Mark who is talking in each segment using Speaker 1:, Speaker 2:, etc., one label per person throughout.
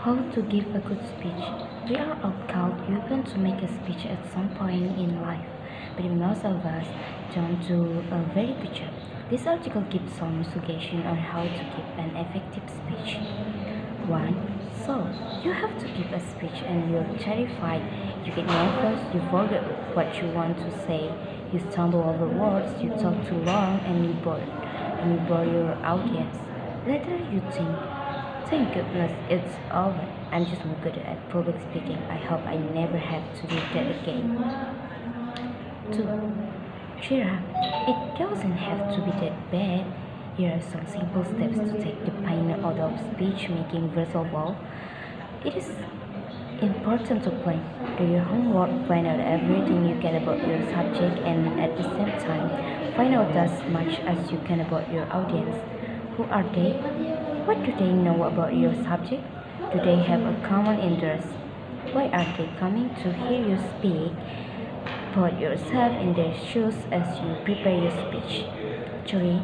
Speaker 1: How to give a good speech. We are all called upon to make a speech at some point in life, but most of us don't do a very good job. This article gives some suggestions on how to give an effective speech. 1. So, you have to give a speech and you're terrified. You get nervous, you forget what you want to say, you stumble over words, you talk too long, and you bore your audience. Later, you think, thank goodness it's over. I'm just no good at public speaking. I hope I never have to do that again. 2. Cheer up. It doesn't have to be that bad. Here are some simple steps to take the pain out of speech making. First of all, it is important to plan. Do your homework, find out everything you can about your subject, and at the same time, find out as much as you can about your audience. Who are they? What do they know about your subject? Do they have a common interest? Why are they coming to hear you speak? Put yourself in their shoes as you prepare your speech. 3.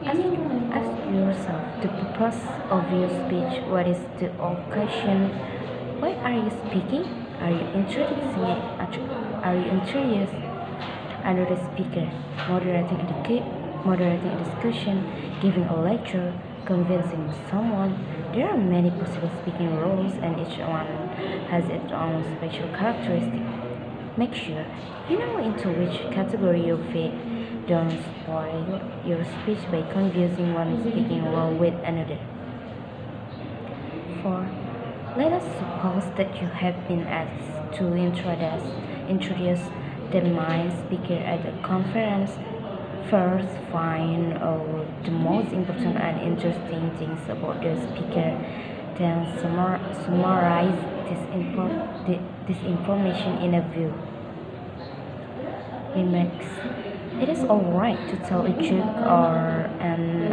Speaker 1: Ask yourself the purpose of your speech. What is the occasion? Why are you speaking? Are you introducing it? Are you introducing another speaker? Moderating a discussion, giving a lecture, convincing someone. There are many possible speaking roles, and each one has its own special characteristic. Make sure you know into which category you fit. Don't spoil your speech by confusing one speaking role with another. 4. Let us suppose that you have been asked to introduce the main speaker at a conference. First, find out the most important and interesting things about the speaker. Then summarize this information in a few remarks. It is alright to tell a joke or an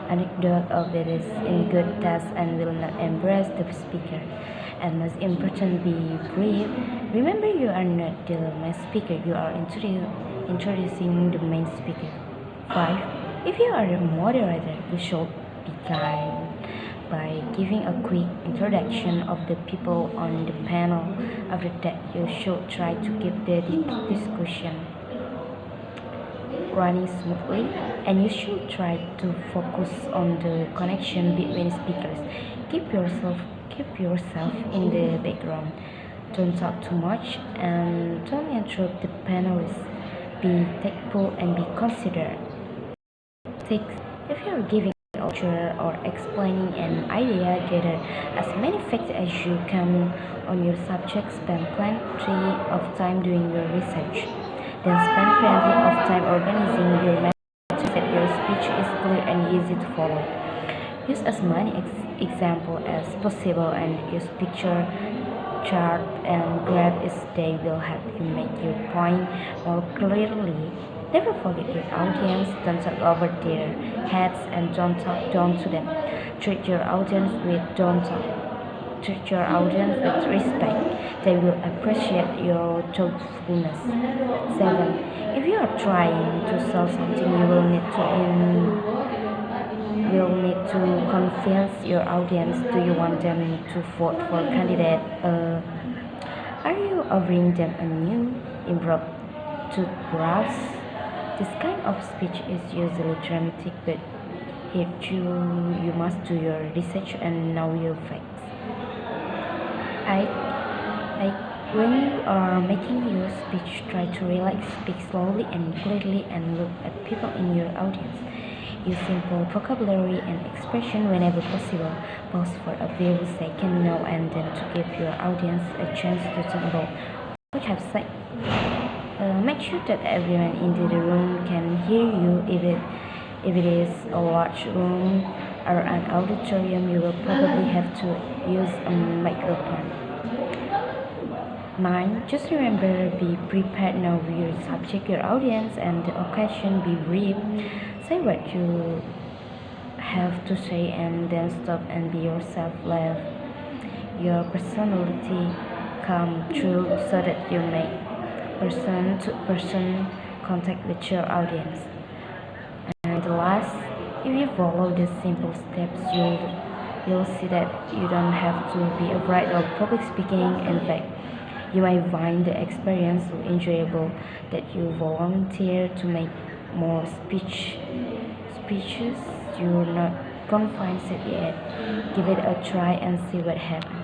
Speaker 1: anecdote of it is in good taste and will not embarrass the speaker. And most important, be brief. Remember, you are not the main speaker, you are introducing the main speaker. 5. If you are a moderator, you should begin by giving a quick introduction of the people on the panel. After that, you should try to keep the discussion running smoothly, and you should try to focus on the connection between speakers. Keep yourself in the background. Don't talk too much and don't interrupt the panelists. Be tactful and be considerate. 6. If you are giving a lecture or explaining an idea, gather as many facts as you can on your subject. Spend plenty of time doing your research. Then spend plenty of time organizing your message so that your speech is clear and easy to follow. Use as many examples as possible and use picture, chart, and graphics. They will help you make your point more clearly. Never forget your audience. Don't talk over their heads and don't talk down to them. Treat your audience with respect. They will appreciate your thoughtfulness. 7. If you are trying to sell something, you will need to convince your audience. Do you want them to vote for a candidate? Are you offering them a new improved toothbrush? This kind of speech is usually dramatic, but here you must do your research and know your facts. 8. When you are making your speech, try to relax, speak slowly and clearly, and look at people in your audience. Use simple vocabulary and expression whenever possible. Pause for a few seconds now and then to give your audience a chance to think about what you have said. Make sure that everyone in the room can hear you. If it is a large room or an auditorium, you will probably have to use a microphone. 9. Just remember, be prepared, know your subject, your audience, and the occasion. Be brief. Say what you have to say and then stop and be yourself. Let your personality come through so that you make person-to-person contact with your audience. And last, if you follow these simple steps, you'll see that you don't have to be afraid of public speaking. In fact, you might find the experience so enjoyable that you volunteer to make more speeches. You're not convinced yet. Give it a try and see what happens.